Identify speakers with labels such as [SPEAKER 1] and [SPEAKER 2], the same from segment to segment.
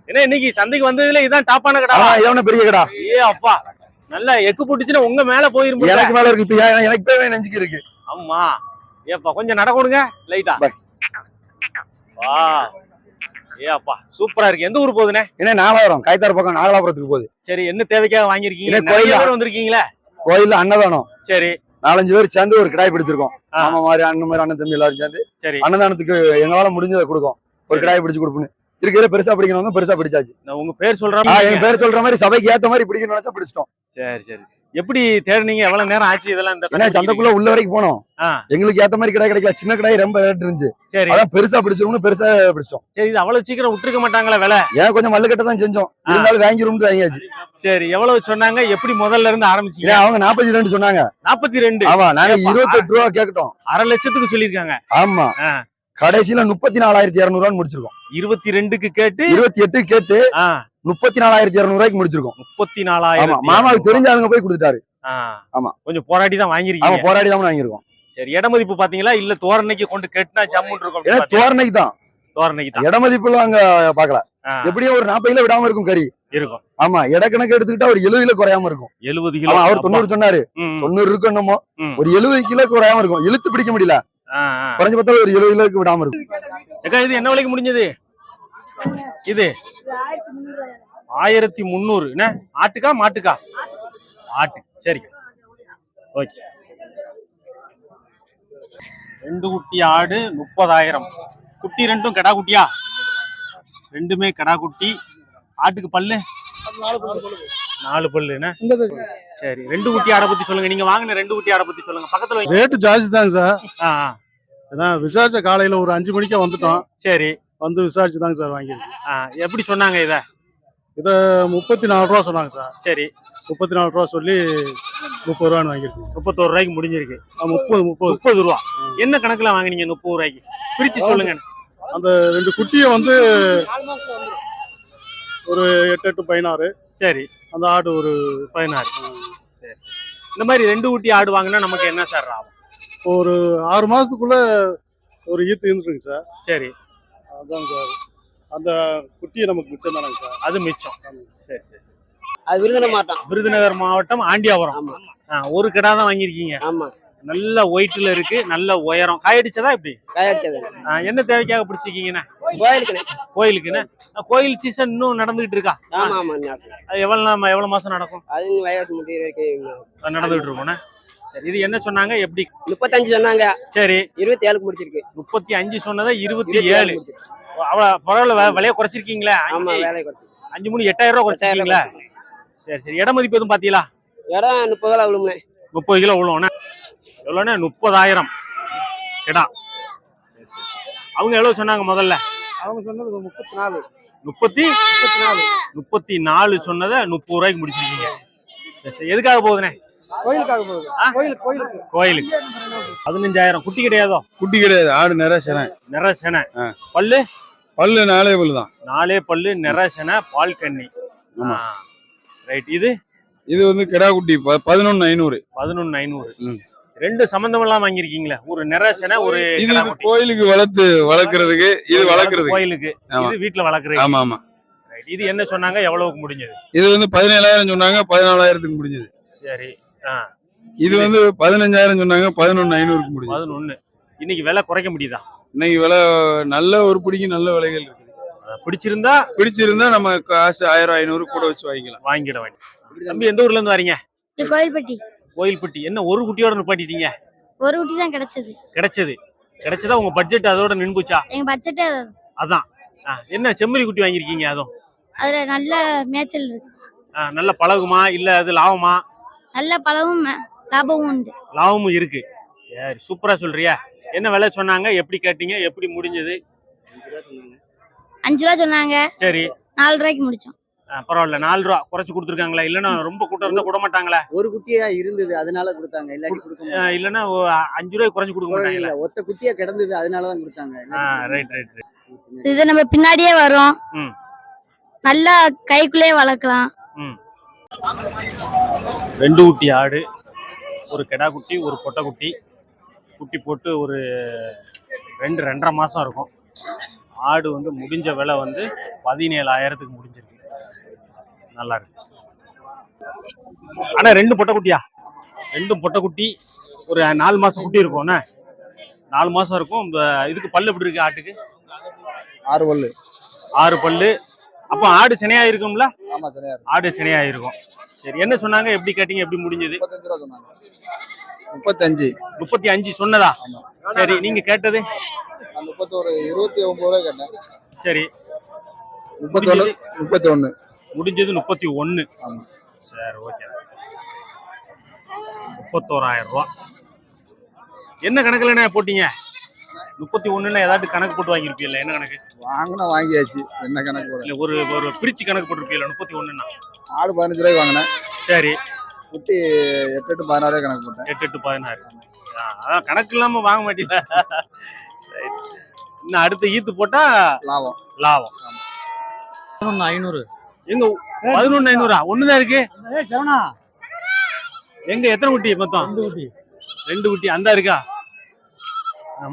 [SPEAKER 1] ஏன்னா இன்னைக்கு சந்தைக்கு வந்ததுல இதான் டாப்பான கடா.
[SPEAKER 2] இதான் பெரிய கடா.
[SPEAKER 1] ஏ அப்பா, நல்லா எக்கு போட்டுச்சுன்னா உங்க மேல போயிரும்.
[SPEAKER 2] எனக்கு மேல இருக்கு. இப்ப எனக்கு இப்பவே நெஞ்சுக்கு இருக்கு.
[SPEAKER 1] ஆமா ஏப்பா, கொஞ்சம் நட கொடுங்க லைட்டா. வா ஏ அப்பா, சூப்பரா இருக்கு. எந்த ஊர் போகுதுண்ணே?
[SPEAKER 2] என்ன நாகலாபுரம், கைத்தார் பக்கம் நாகலாபுரத்துக்கு போகுது.
[SPEAKER 1] சரி, என்ன தேவைக்காக வாங்கிருக்கீங்க? நிறைய பேர் வந்திருக்கீங்களா?
[SPEAKER 2] கோயில்ல அன்னதானம்.
[SPEAKER 1] சரி,
[SPEAKER 2] 4-5 பேர் சேர்ந்து ஒரு கிடாய் பிடிச்சிருக்கோம். மாமா மாதிரி, அண்ணன் மாதிரி, அண்ணன் தம்பி எல்லாரும் சேர்ந்து. சரி, அன்னதானத்துக்கு எங்களால முடிஞ்சதை கொடுக்கும். ஒரு கிடாய் பிடிச்சு கொடுப்போம். இருக்கிற பெருசா பிடிக்கணும், பெருசா பிடிச்சாச்சு.
[SPEAKER 1] உங்க பேர் சொல்றேன்.
[SPEAKER 2] என் பேர் சொல்ற மாதிரி சபைக்கு ஏத்த மாதிரி பிடிக்கணும்னு பிடிச்சிட்டோம்.
[SPEAKER 1] சரி சரி. எப்படி தேடுனீங்க? எவ்வளவு நேரம் ஆச்சு இதெல்லாம்? இந்த
[SPEAKER 2] சந்தைக்குள்ள உள்ள வரைக்கும் போனோம். எங்களுக்கு ஏத்த மாதிரி கிடாய் கிடைக்கல. சின்ன கிடாய் ரொம்ப ரேட் இருந்துச்சு. சரி, அதான் பெருசா பிடிச்சிருக்கணும், பெருசா பிடிச்சிட்டோம்.
[SPEAKER 1] சரி, இது அவ்வளவு சீக்கிரம் விட்டுருக்க மாட்டாங்களா விலை?
[SPEAKER 2] ஏன் கொஞ்சம் மல்லுக்கட்ட தான் செஞ்சோம். இருந்தாலும் வாங்கிரும்னு வாங்கியாச்சு.
[SPEAKER 1] சரி, எவ்வளவு சொன்னாங்க? எப்படி முதல்ல இருந்து ஆரம்பிச்சீங்க?
[SPEAKER 2] அவங்க 42 சொன்னாங்க.
[SPEAKER 1] 42?
[SPEAKER 2] ஆமா, நாங்க 28 ரூபா கேட்டோம்.
[SPEAKER 1] 1/2 லட்சத்துக்கு சொல்லிருக்காங்க.
[SPEAKER 2] ஆமா, கடைசியில 34,200 முடிச்சிருக்கோம்.
[SPEAKER 1] 22க்கு கேட்டு
[SPEAKER 2] 28 கேட்டு 34,200 ரூபாய்க்கு முடிச்சிருக்கோம்.
[SPEAKER 1] 34,000.
[SPEAKER 2] மாமாவுக்கு தெரிஞ்ச ஆளுங்க போய் கொடுத்துட்டாரு.
[SPEAKER 1] ஆமா, கொஞ்சம் போராடி தான் வாங்கிருக்கீங்க.
[SPEAKER 2] போராடி தான் வாங்கிருக்கோம்.
[SPEAKER 1] சரி, இட மதிப்பு பாத்தீங்களா? இல்ல தோரணைக்கு கொண்டு கேட்டுனா ஜம்முன்னு இருக்கும்?
[SPEAKER 2] தோரணைக்கு தான். இட மதிப்புல அங்க பாக்கல. எப்படியும் ஒரு 40 கிலோ விடாம இருக்கும் கறி இருக்கும். ஆமா, இட கணக்கு எடுத்துக்கிட்டா ஒரு 70 கிலோ குறையாம இருக்கும்.
[SPEAKER 1] 70 கிலோ.
[SPEAKER 2] அவர் 90 சொன்னாரு. 90 இருக்கு என்னமோ. ஒரு 70 கிலோ குறையாம இருக்கும். இழுத்து பிடிக்க முடியல. குறைஞ்ச பார்த்தா ஒரு 70 கிலோக்கு விடாம இருக்கும்.
[SPEAKER 1] இது என்ன விலைக்கு முடிஞ்சது? இது 1300. என்ன ஆட்டுக்கா மாட்டுக்கா? ஆட்டு. சரி, ஓகே. 2 குட்டி ஆடு 30,000. குட்டி ரெண்டும் கடா குட்டியா? ரெண்டுமே கடா குட்டி. ஆட்டுக்கு பல்லு 4 பல்லுண்ணே. சரி, 2 குட்டி ஆடை பத்தி சொல்லுங்க. நீங்க வாங்கின 2 குட்டி ஆடை பத்தி சொல்லுங்க. பக்கத்துல
[SPEAKER 3] ரேட்டு ஜாஸ்தி தாங்க சார். விசாரிச்ச காலையில ஒரு 5 மணிக்கே வந்துட்டோம். சரி, வந்து விசாரிச்சு தாங்க சார் வாங்கிருக்கோம்.
[SPEAKER 1] எப்படி சொன்னாங்க?
[SPEAKER 3] இத 34 ரூபா சொன்னாங்க சார்.
[SPEAKER 1] சரி,
[SPEAKER 3] 34 ரூபா சொல்லி 30 ரூபான்னு வாங்கிருக்கோம்.
[SPEAKER 1] 31 ரூபாய்க்கு முடிஞ்சிருக்கு.
[SPEAKER 3] 30
[SPEAKER 1] ரூபா. என்ன கணக்குல வாங்கினீங்க? 30 ரூபாய்க்கு பிரிச்சு சொல்லுங்க.
[SPEAKER 3] அந்த 2 குட்டியை வந்து ஒரு 8 16. சரி, அந்த ஆடு ஒரு 16.
[SPEAKER 1] சரி, இந்த மாதிரி 2 குட்டி ஆடு வாங்கினா நமக்கு என்ன சார் ஆகும்?
[SPEAKER 3] ஒரு 6 மாசத்துக்குள்ள ஒரு ஈத்து இருந்துருங்க சார். சரி, அதான் சார். அந்த குட்டியை நமக்கு மிச்சம் தானங்க சார். அது மிச்சம். சரி சரி.
[SPEAKER 4] அது
[SPEAKER 1] விருதுநகர் மாவட்டம் ஆண்டியாபுரம். ஒரு கிடா தான் வாங்கியிருக்கீங்க.
[SPEAKER 4] ஆமா,
[SPEAKER 1] நல்ல ஒயிட்ல இருக்கு, நல்ல உயரம். காயடிச்சதா? இப்படி
[SPEAKER 4] காயடிச்சது.
[SPEAKER 1] என்ன தேவைக்காக பிடிச்சிருக்கீங்கண்ணா?
[SPEAKER 4] கோயிலுக்குண்ணே.
[SPEAKER 1] கோயில் சீசன் இன்னும் நடந்துகிட்டு இருக்கா?
[SPEAKER 4] ஆமா ஆமா.
[SPEAKER 1] அது எவ்வளவு மாசம் நடக்கும்?
[SPEAKER 4] அது வயசு முடிய வரைக்கும்
[SPEAKER 1] நடந்துகிட்டு இருக்கோண்ணே. சரி, இது என்ன சொன்னாங்க? எப்படி?
[SPEAKER 4] 35 சொன்னாங்க.
[SPEAKER 1] சரி,
[SPEAKER 4] 27க்கு முடிச்சிருக்கு.
[SPEAKER 1] 35 சொன்னதை 27. அவ்வளவு பரவாயில்ல, விலையை குறைச்சிருக்கீங்களா?
[SPEAKER 4] ஆமா, விலையை குறைச்சி
[SPEAKER 1] 5 3 8,000 ரூபாய் குறைச்சிருக்கீங்களா? சரி சரி. இட மதிப்பு எதுவும் பாத்தீங்களா?
[SPEAKER 4] இடம் 30 கிலோ விழுமுண்ணே.
[SPEAKER 1] 30 கிலோ விழுவோண்ணே. எவ்வளோண்ணே? 30,000 இடா. சரி சரி. அவங்க எவ்வளவு சொன்னாங்க முதல்ல?
[SPEAKER 4] அவங்க சொன்னது 34.
[SPEAKER 1] 34 சொன்னதை 30 ரூபாய்க்கு முடிச்சிருக்கீங்க. சரி சரி. எதுக்காக போகுதுண்ணே?
[SPEAKER 4] கோயிலுக்காக போகுது.
[SPEAKER 1] கோயிலுக்கு 15,000. குட்டி கிடையாதோ?
[SPEAKER 3] குட்டி கிடையாது, ஆடு நிற செனை.
[SPEAKER 1] பல்லு
[SPEAKER 3] 4 பல்லு தான்.
[SPEAKER 1] 4 பல்லு, நிற செனை, பால் கண்ணி. ரைட். இது
[SPEAKER 3] வந்து கிடா குட்டி 11,500.
[SPEAKER 1] 11,500. 2 சம்பந்தம் எல்லாம் வாங்கிருக்கீங்களா? ஒரு நிற செனை, ஒரு
[SPEAKER 3] கோயிலுக்கு வளர்க்கறதுக்கு, இது வளர்க்கறது
[SPEAKER 1] கோயிலுக்கு, இது வீட்டுல வளர்க்கறது.
[SPEAKER 3] ஆமா ஆமா.
[SPEAKER 1] ரைட். இது என்ன சொன்னாங்க? எவ்வளவுக்கு முடிஞ்சது?
[SPEAKER 3] இது வந்து 17,000 சொன்னாங்க, 14,000க்கு முடிஞ்சது.
[SPEAKER 1] சரி.
[SPEAKER 3] இது வந்து 15,000 சொன்னாங்க, 11,500க்கு முடிஞ்சது.
[SPEAKER 1] 11. இன்னைக்கு விலை குறைக்க முடியுதா?
[SPEAKER 3] இன்னைக்கு விலை நல்ல ஒரு பிடிக்கும், நல்ல விலைகள் இருக்கு. பிடிச்சிருந்தா நம்ம காசு 1000-500 கூட வச்சு
[SPEAKER 1] வாங்கிட வேண்டிய. தம்பி, எந்த ஊர்ல இருந்து வரீங்க? கோயில்பட்டி. என்ன ஒரு குட்டியோட நிப்பாட்டிட்டீங்க?
[SPEAKER 5] ஒரு குட்டி தான்
[SPEAKER 1] கிடைச்சதா? உங்க பட்ஜெட் அதோட நின்னுச்சா?
[SPEAKER 5] எங்க பட்ஜெட்
[SPEAKER 1] அதான். என்ன செம்மறி குட்டி வாங்கிருக்கீங்க? அதுவும்
[SPEAKER 5] அதுல நல்ல மேய்ச்சல் இருக்கு.
[SPEAKER 1] நல்ல பழகுமா? இல்ல அது லாபமா?
[SPEAKER 5] நல்ல பழகும், லாபமும் உண்டு.
[SPEAKER 1] லாபமும் இருக்கு. சரி, சூப்பரா சொல்றியா? என்ன விலை சொன்னாங்க? எப்படி கேட்டீங்க? எப்படி முடிஞ்சது?
[SPEAKER 5] 5 ரூபா சொன்னாங்க.
[SPEAKER 1] சரி,
[SPEAKER 5] 4 ரூபாய்க்கு முடிச்சோம்.
[SPEAKER 1] பரவாயில்ல, 4 ரூபா குறைச்சு கொடுத்துருக்காங்களா? இல்லன்னா ரொம்ப கூட்டம் இருந்தா கூட மாட்டாங்களா?
[SPEAKER 4] ஒரு குட்டியா இருந்தது, அதனால கொடுத்தாங்க.
[SPEAKER 1] இல்லன்னா 5 ரூபாய் குறைச்சு கொடுக்க மாட்டாங்களா?
[SPEAKER 4] ஒத்த குட்டியா கிடந்தது, அதனாலதான் கொடுத்தாங்க.
[SPEAKER 1] Right right.
[SPEAKER 5] இது நம்ம பின்னாடியே வரும். நல்லா கைக்குள்ளே வளர்க்கலாம்.
[SPEAKER 1] 2 குட்டி ஆடு, ஒரு கெடா குட்டி, ஒரு பொட்டை குட்டி. குட்டி போட்டு ஒரு 2-2.5 மாசம் இருக்கும். ஆடு வந்து முடிஞ்ச விலை வந்து 17,000க்கு முடிஞ்சிருக்கு. நல்லா இருக்கு. ஆனா 2 பொட்டைக்குட்டியா? 2 பொட்டைக்குட்டி. ஒரு 4 மாசம் குட்டி இருக்கும்ண்ணே. 4 மாசம் இருக்கும். இதுக்கு பல்லு எப்படி இருக்கு ஆட்டுக்கு?
[SPEAKER 4] 6 பல்லு.
[SPEAKER 1] 6 பல்லு. அப்ப ஆடு சினையா இருக்கும்ல?
[SPEAKER 4] ஆமா சரியா இருக்கு.
[SPEAKER 1] ஆடு சினையா இருக்கும். சரி, என்ன சொன்னாங்க? எப்படி கேட்டீங்க? எப்படி முடிஞ்சது?
[SPEAKER 4] 35 ரூபா சொன்னாங்க. 35.
[SPEAKER 1] 35 சொன்னதா? சரி, நீங்க கேட்டது?
[SPEAKER 4] 31 29 ரூபா கேட்டேன்.
[SPEAKER 1] சரி,
[SPEAKER 4] 31
[SPEAKER 1] முடிஞ்சது 31.
[SPEAKER 4] ஆமா.
[SPEAKER 1] சரி, ஓகே. 31,000 ரூபா. என்ன கணக்குல போட்டீங்க? 31ன்னா ஏதாவது கணக்கு போட்டு வாங்கியிருப்பீல்ல? என்ன கணக்கு
[SPEAKER 4] வாங்கினா வாங்கியாச்சு. என்ன கணக்கு போட?
[SPEAKER 1] இல்ல, ஒரு பிரிச்சு கணக்கு போட்டிருப்பீல்ல 31ன்னா?
[SPEAKER 4] ஆடு 15 ரூபாய்க்கு வாங்கினேன்.
[SPEAKER 1] சரி,
[SPEAKER 4] குட்டி 8 to 16 ரூபாய் கணக்கு போட்டேன்.
[SPEAKER 1] 8 to 16. அதான் கணக்கு இல்லாம வாங்க மாட்டீங்க. இன்னும் அடுத்த ஈத்து போட்டா
[SPEAKER 4] லாபம்.
[SPEAKER 3] 500.
[SPEAKER 1] எங்க 11,500? ஒண்ணுதான் இருக்கு. எங்க எத்தனை குட்டி மொத்தம்? 2 குட்டி. அந்த இருக்கா?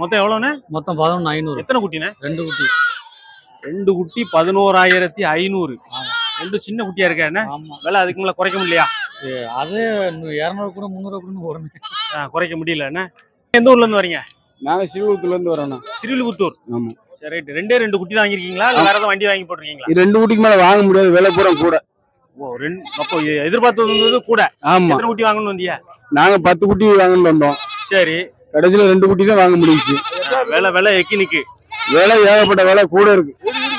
[SPEAKER 1] மொத்தம் எவ்வளவுண்ணே?
[SPEAKER 3] மொத்தம் 11,500.
[SPEAKER 1] எத்தனை குட்டிண்ணே?
[SPEAKER 3] 2 குட்டி.
[SPEAKER 1] 2 குட்டி 11,500. 2 சின்ன குட்டியா இருக்கா? என்ன விலை அதுக்கு மேல குறைக்க முடியலையா?
[SPEAKER 3] அது 200 கூட 300 கூட வரும்.
[SPEAKER 1] குறைக்க முடியல. என்ன எந்த ஊர்ல இருந்து வரீங்க?
[SPEAKER 2] நாங்க சிறுகுளத்துல இருந்து வரோம்.
[SPEAKER 1] சிறுவில்புத்தூர்.
[SPEAKER 2] ஆமா.
[SPEAKER 1] சரி, ரைட். 2 குட்டி தான் வாங்கிருக்கீங்களா இல்ல வேற ஏதாவது வண்டி வாங்கி போட்டிருக்கீங்களா?
[SPEAKER 2] 2 குட்டிக்கு மேல வாங்க முடியாது, விலை பூரா கூட.
[SPEAKER 1] ஓ, அப்போ எதிர்பார்த்தது கூட.
[SPEAKER 2] ஆமா.
[SPEAKER 1] எத்தனை குட்டி வாங்கணும்னு வந்தீங்க?
[SPEAKER 2] நாங்க 10 குட்டி வாங்கணும்னு வந்தோம்.
[SPEAKER 1] சரி,
[SPEAKER 2] கடைசியில 2 குட்டி தான் வாங்க முடிஞ்சுச்சு.
[SPEAKER 1] விலை எக்கினிக்கு
[SPEAKER 2] விலை ஏகப்பட்ட விலை கூட இருக்கு.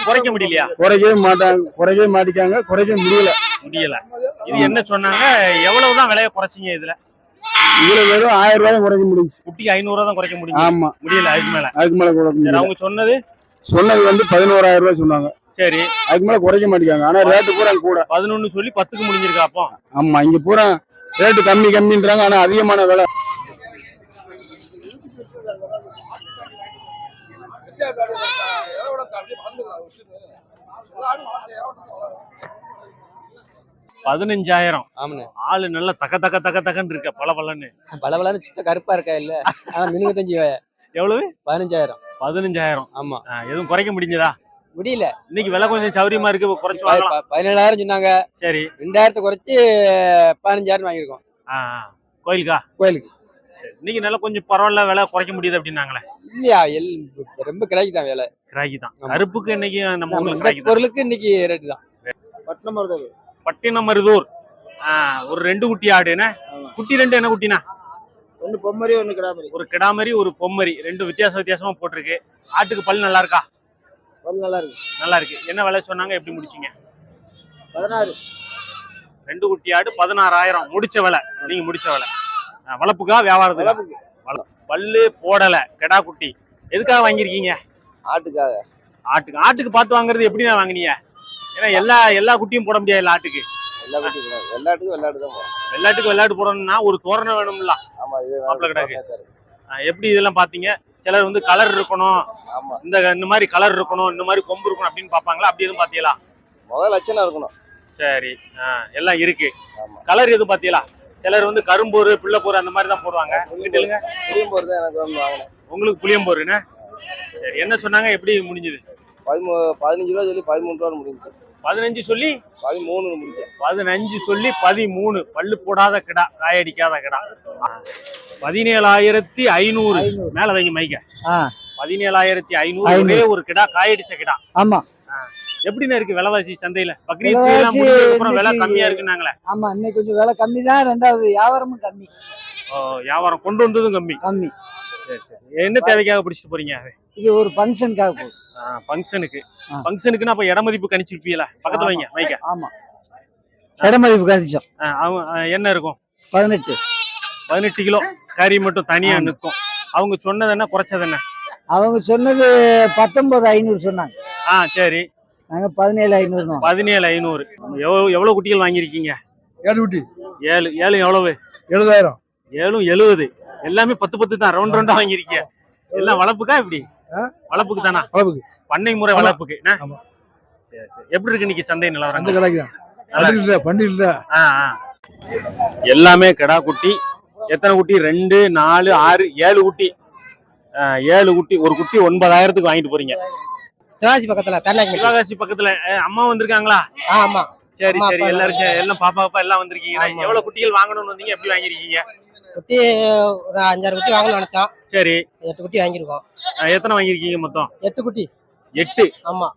[SPEAKER 1] குறைக்க முடியலையா?
[SPEAKER 2] குறைக்கவே மாட்டிக்காங்க, குறைக்க முடியல.
[SPEAKER 1] இது என்ன சொன்னாங்க? எவ்வளவுதான் விலையை குறைச்சிங்க இதுல?
[SPEAKER 2] வெறும் 1000 ரூபாய் குறைக்க முடிஞ்சு.
[SPEAKER 1] குட்டிக்கு 500 தான் குறைக்க முடியும்.
[SPEAKER 2] ஆமா,
[SPEAKER 1] முடியல. அதுக்கு மேல
[SPEAKER 2] குறைக்க முடியல.
[SPEAKER 1] அவங்க சொன்னது
[SPEAKER 2] வந்து 11,000 ரூபாய் சொன்னாங்க.
[SPEAKER 1] சரி,
[SPEAKER 2] அதுக்கு மேல குறைக்க மாட்டேங்காங்க. ஆனா ரேட்டு பூரா கூட.
[SPEAKER 1] 11 சொல்லி 10க்கு முடிஞ்சிருக்கா? அப்போ
[SPEAKER 2] ஆமா, இங்க பூரா ரேட்டு கம்மின்றாங்க. ஆனா அதிகமான விலை. $15,000. ஆளு நல்லா தக்கன்னு இருக்க. பலன்னு
[SPEAKER 6] சுத்த கருப்பா இருக்கா இல்ல? ஆனா மினுங்க
[SPEAKER 1] எவ்வளவு?
[SPEAKER 6] 15,000.
[SPEAKER 1] 15,000.
[SPEAKER 6] ஆமா.
[SPEAKER 1] எதுவும் குறைக்க முடிஞ்சதா?
[SPEAKER 6] முடியல.
[SPEAKER 1] இன்னைக்கு விலை கொஞ்சம் சௌரியமா இருக்கு, குறைச்சு வாங்கலாம்.
[SPEAKER 6] 17,000 சொன்னாங்க.
[SPEAKER 1] சரி,
[SPEAKER 6] 2,000 குறைச்சு 15,000 வாங்கிருக்கோம்.
[SPEAKER 1] கோயிலுக்கு. சரி, இன்னைக்கு நல்லா கொஞ்சம் பரவாயில்ல, விலை குறைக்க முடியுது அப்படின்னாங்களே.
[SPEAKER 6] இல்லையா? ரொம்ப கிராக்கி தான் விலை.
[SPEAKER 1] கிராக்கி தான். கருப்புக்கு இன்னைக்கு நம்ம ஊர்ல
[SPEAKER 6] பொருளுக்கு இன்னைக்கு ரேட்டு தான்.
[SPEAKER 1] பட்டினமருதூர். ஒரு 2 குட்டி ஆடுனா? குட்டி 2 என்ன குட்டினா?
[SPEAKER 4] ஒன்னு பொம்மரி ஒன்னு கிடாமரி.
[SPEAKER 1] ஒரு கிடாமரி ஒரு பொம்மரி. 2 வித்தியாசமா போட்டிருக்கு. ஆட்டுக்கு பல் நல்லா இருக்கா?
[SPEAKER 4] பல் நல்லா இருக்கு.
[SPEAKER 1] நல்லா இருக்கு. என்ன விலை சொன்னாங்க? எப்படி முடிச்சீங்க?
[SPEAKER 4] 16.
[SPEAKER 1] 2 குட்டி ஆடு 16,000 முடிச்ச விலை. நீங்க முடிச்ச விலை. வளப்புக்கா வியாபாரத்துக்கு? பல்லு போடல கிடா குட்டி. எதுக்காக வாங்கிருக்கீங்க?
[SPEAKER 6] ஆட்டுக்காக.
[SPEAKER 1] ஆட்டுக்கு பார்த்து வாங்குறது எப்படி நான் வாங்கினீங்க? ஏன்னா எல்லா குட்டியும் போட முடியாது ஆட்டுக்கு. வெள்ளாட்டுக்கு வெள்ளாட்டு போடணும்னா ஒரு தோரணை வேணும்ல. மாப்பிள்ளை கிடாக்கு எப்படி இதெல்லாம் பாத்தீங்க? சிலர் வந்து கலர் இருக்கணும், இந்த மாதிரி கலர் இருக்கணும், இந்த மாதிரி கொம்பு இருக்கணும் அப்படின்னு பாப்பாங்களா? அப்படி எதுவும் பாத்தீங்களா?
[SPEAKER 6] முதல் லட்சணம் இருக்கணும்.
[SPEAKER 1] சரி, எல்லாம் இருக்கு. கலர் எதுவும் பாத்தீங்களா? சிலர் வந்து கரும்போரு பிள்ளைப்போரு அந்த மாதிரி தான் போடுவாங்க.
[SPEAKER 6] புளியம்போர் தான் எனக்கு வாங்கினேன்.
[SPEAKER 1] உங்களுக்கு புளியம்போருன்னு. சரி, என்ன சொன்னாங்க? எப்படி முடிஞ்சது?
[SPEAKER 6] 15 ரூபா சொல்லி 13 ரூபா முடிஞ்சு.
[SPEAKER 1] 15 சொல்லி
[SPEAKER 6] 13 முடிஞ்சு.
[SPEAKER 1] 15 சொல்லி 13. பல்லு போடாத கிடா, காயடிக்காத கிடா. 17,500 மேல வைங்க மைக்க. 17,500 ஒரே ஒரு கிடா, காயடிச்ச கிடா.
[SPEAKER 4] ஆமா.
[SPEAKER 1] எப்படின்னு இருக்கு விலைவாசி சந்தையில? பக்ரீத் எல்லாம் முடிஞ்சதுக்கு அப்புறம் விலை கம்மியா இருக்குன்னாங்களே.
[SPEAKER 4] ஆமா, இன்னைக்கு கொஞ்சம் விலை கம்மி தான். ரெண்டாவது வியாபாரமும் கம்மி.
[SPEAKER 1] வியாபாரம் கொண்டு வந்ததும் கம்மி. சரி சரி. என்ன தேவைக்காக பிடிச்சிட்டு போறீங்க?
[SPEAKER 4] இது ஒரு ஃபங்க்ஷனுக்காக போகுது.
[SPEAKER 1] ஃபங்க்ஷனுக்குன்னா அப்ப இட மதிப்பு கணிச்சிருப்பீங்களா? பக்கத்துல வைங்க மைக்க.
[SPEAKER 4] ஆமா, இட மதிப்பு கணிச்சோம்.
[SPEAKER 1] என்ன இருக்கும்?
[SPEAKER 4] 18
[SPEAKER 1] கிலோ கறி மட்டும் தனியா நிற்கும். அவங்க சொன்னது என்ன, குறைச்சது என்ன?
[SPEAKER 4] அவங்க சொன்னது 19,500 சொன்னாங்க.
[SPEAKER 1] சரி,
[SPEAKER 4] நாங்க 17,500.
[SPEAKER 1] 17,500. எவ்வளவு குட்டிகள் வாங்கிருக்கீங்க?
[SPEAKER 2] 7 குட்டி.
[SPEAKER 1] 7 எவ்வளவு?
[SPEAKER 2] 70,000.
[SPEAKER 1] 7 70. எல்லாமே 10 தான். ரவுண்டா வாங்கிருக்கீங்க. எல்லாம் வளர்ப்புக்கா? இப்படி வளர்ப்புக்கு தானா?
[SPEAKER 2] வளர்ப்புக்கு.
[SPEAKER 1] பண்ணை முறை வளர்ப்புக்கு. சரி சரி. எப்படி இருக்கு இன்னைக்கு சந்தை நிலவரம்? எல்லாமே கிடா குட்டி. எத்தனை குட்டி? 2 4 6 7 குட்டி. 7 குட்டி. ஒரு குட்டி 9,000க்கு வாங்கிட்டு போறீங்க.
[SPEAKER 7] சிவாஜி பக்கத்துல பெருநாய்க்கு
[SPEAKER 1] சிவகாசி பக்கத்துல அம்மா வந்திருக்காங்களா?
[SPEAKER 7] ஆமா.
[SPEAKER 1] சரி
[SPEAKER 7] அம்மா,
[SPEAKER 1] சரி,
[SPEAKER 7] அப்பா
[SPEAKER 1] எல்லாரும் எல்லாம் பாப்பா எல்லாம் வந்திருக்கீங்க.
[SPEAKER 7] ஆமா.
[SPEAKER 1] எவ்வளவு குட்டிகள் வாங்கணும்னு வந்தீங்க? எப்படி வாங்கிருக்கீங்க?
[SPEAKER 7] குட்டி ஒரு 5-6 குட்டி வாங்கணும்னு நினைச்சோம்.
[SPEAKER 1] சரி.
[SPEAKER 7] 8 குட்டி வாங்கிருக்கோம்.
[SPEAKER 1] எத்தனை வாங்கிருக்கீங்க மொத்தம்?
[SPEAKER 7] 8 குட்டி.
[SPEAKER 1] 8.
[SPEAKER 7] ஆமா.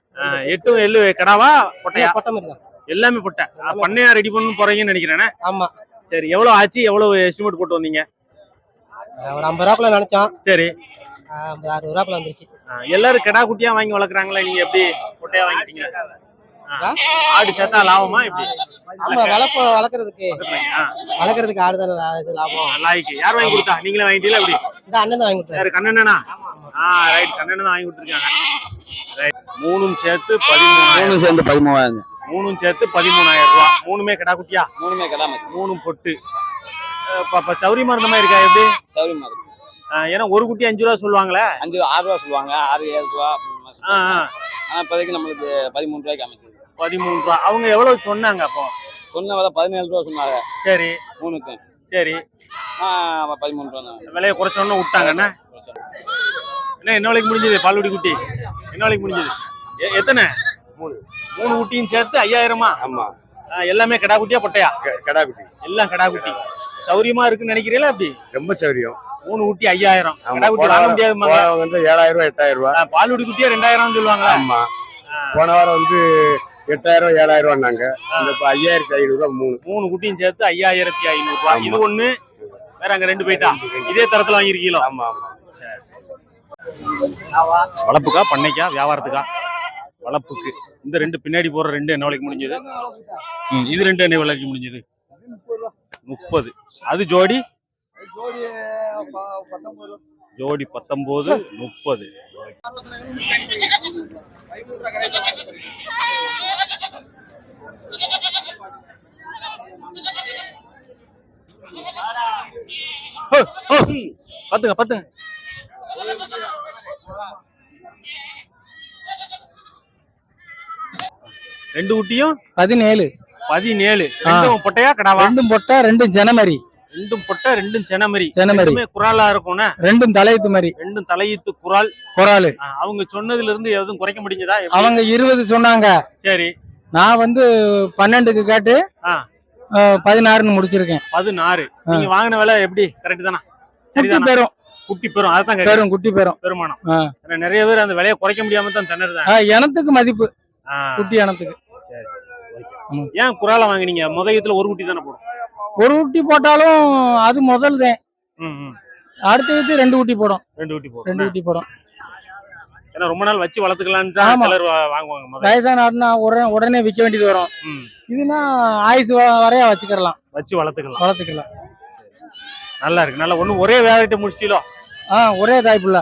[SPEAKER 1] 8 எள்ளு கடாவா பொட்டையா?
[SPEAKER 7] பொட்டை மாதிரி தான்.
[SPEAKER 1] எல்லாமே பொட்டை. பண்ணையா ரெடி பண்ணு போறீங்கன்னு நினைக்கிறேன்.
[SPEAKER 7] ஆமா.
[SPEAKER 1] சரி, எவ்வளவு ஆச்சு? எவ்வளவு எஸ்டிமேட் போட்டு வந்தீங்க?
[SPEAKER 7] ஒரு 50 ரூபாக்குள்ள நினைச்சோம்.
[SPEAKER 1] சரி.
[SPEAKER 7] 60 ரூபாக்குள்ள வந்துருச்சு.
[SPEAKER 1] எல்லாரும் கிடா குட்டியா வாங்கி வளர்க்குறாங்களா? நீங்க எப்படி பொட்டையா வாங்கிட்டீங்க? ஆடு சேர்த்தா லாபமா எப்படி?
[SPEAKER 7] ஆமா, வளர்க்கறதுக்கு ஆடு தானே இது லாபம்.
[SPEAKER 1] லாய்க்கு யார் வாங்கி கொடுத்தா? நீங்களே வாங்கிட்டீங்களா எப்படி?
[SPEAKER 7] இந்த அண்ணன் தான் வாங்கி கொடுத்தாரு.
[SPEAKER 1] யாரு? கண்ணனா? ரைட், கண்ணன் தான் வாங்கி கொடுத்துருக்காங்க. ரைட். மூணும் சேர்த்து 13,000.
[SPEAKER 2] சேர்ந்து 13,000.
[SPEAKER 1] மூணும் சேர்த்து 13,000 ரூபா. மூணுமே கிடா குட்டியா?
[SPEAKER 6] மூணுமே கிடாம.
[SPEAKER 1] மூணும் பொட்டு. சௌரியமா இருந்த மாதிரி இருக்கா எப்படி?
[SPEAKER 6] சௌரியமா இருக்கு.
[SPEAKER 1] ஏன்னா ஒரு குட்டி 5 ரூபா சொல்லுவாங்களே.
[SPEAKER 6] 6 ரூபா சொல்லுவாங்க, 6-7 ரூபா. இப்போதைக்கு நம்மளுக்கு 13 ரூபாய்க்கு அமைச்சது.
[SPEAKER 1] 13 ரூபா. அவங்க எவ்வளவு சொன்னாங்க அப்போ?
[SPEAKER 6] சொன்ன விலை 17 ரூபா சொன்னாங்க.
[SPEAKER 1] சரி.
[SPEAKER 6] மூணுக்கு.
[SPEAKER 1] சரி.
[SPEAKER 6] 13 ரூபா தான்.
[SPEAKER 1] விலையை குறைச்சோன்னு விட்டாங்க. என்ன விலைக்கு முடிஞ்சது பால்குடி குட்டி? என்ன விலைக்கு முடிஞ்சது? எத்தனை? 3 குட்டியும் சேர்த்து 5,000.
[SPEAKER 2] ஆமா.
[SPEAKER 1] எல்லாமே கிடா குட்டியா பொட்டையா?
[SPEAKER 2] கடா குட்டி.
[SPEAKER 1] எல்லாம் கிடா குட்டி. சௌரியமா இருக்குன்னு நினைக்கிறீங்களா அப்படி?
[SPEAKER 2] ரொம்ப சௌரியம்.
[SPEAKER 1] 3 குட்டி 5,000. கிடா குட்டி வாங்க முடியாது.
[SPEAKER 2] 7,000 ரூபாய் 8,000 ரூபாய்.
[SPEAKER 1] பால்குடி குட்டியா 2,000 சொல்லுவாங்க.
[SPEAKER 2] ஆமா. போன வாரம் 8,000 7,000 ரூபாய்னாங்க. இப்ப 5,500 ரூபாய். 3
[SPEAKER 1] குட்டியும் சேர்த்து 5,500 ரூபாய். இது ஒண்ணு. வேற அங்க 2 போயிட்டா? இதே தரத்துல வாங்கிருக்கீங்களா?
[SPEAKER 2] ஆமா ஆமா.
[SPEAKER 1] வளப்புக்கா பண்ணைக்கா வியாபாரத்துக்கா? வளப்புக்கு. இந்த 2 பின்னாடி போற 2 என்ன விலைக்கு முடிஞ்சது? இது 2 என்ன விலைக்கு முடிஞ்சது? 30. அது ஜோடி? ஜோடி 19, 30. பத்துங்க. ரெண்டு குட்டியும்
[SPEAKER 4] 17.
[SPEAKER 1] 17. ரெண்டும் பொட்டையா கடாவா?
[SPEAKER 4] ரெண்டும் பொட்டை, ரெண்டும் ஜனமரி.
[SPEAKER 1] ரெண்டும் பொட்டை, ரெண்டும் செனமரி.
[SPEAKER 4] செனமரி.
[SPEAKER 1] குறாலா இருக்கும்னா?
[SPEAKER 4] ரெண்டும் தலையத்து மாதிரி.
[SPEAKER 1] ரெண்டும் தலையீத்து குறால்.
[SPEAKER 4] குறாலு.
[SPEAKER 1] அவங்க சொன்னதுல இருந்து எதுவும் குறைக்க முடிஞ்சதா?
[SPEAKER 4] அவங்க 20 சொன்னாங்க.
[SPEAKER 1] சரி.
[SPEAKER 4] நான் 12க்கு கேட்டு 16ன்னு முடிச்சிருக்கேன்.
[SPEAKER 1] 16. நீங்க வாங்கின விலை எப்படி? கரெக்ட் தானா?
[SPEAKER 4] குட்டி பெறும்.
[SPEAKER 1] குட்டி பெறும். அதான்
[SPEAKER 4] பெறும். குட்டி பெறும்.
[SPEAKER 1] பெருமானம். நிறைய பேர் அந்த விலையை குறைக்க முடியாம தான் திணறுதான்.
[SPEAKER 4] எனத்துக்கு மதிப்பு. குட்டி எனத்துக்கு.
[SPEAKER 1] ஏன் குறால வாங்கினீங்க? முதயத்துல ஒரு குட்டி தானே போடும்.
[SPEAKER 4] ஒரு குட்டி போட்டாலும் அது முதல் தான். அடுத்து 2 குட்டி போடும். 2 குட்டி போடும்.
[SPEAKER 1] ஏன்னா ரொம்ப நாள் வச்சு வளர்த்துக்கலான்னு தான் சிலர் வாங்குவாங்க.
[SPEAKER 4] வயசான ஆடுனா உடனே விற்க வேண்டியது வரும். இதுனா ஆயுசு வரையா வச்சுக்கலாம்.
[SPEAKER 1] வச்சு வளர்த்துக்கலாம். நல்லா இருக்கு. நல்லா ஒண்ணு ஒரே வேலையிட்ட முடிச்சிட்டீங்களோ?
[SPEAKER 4] ஒரே தாய்ப்புள்ள.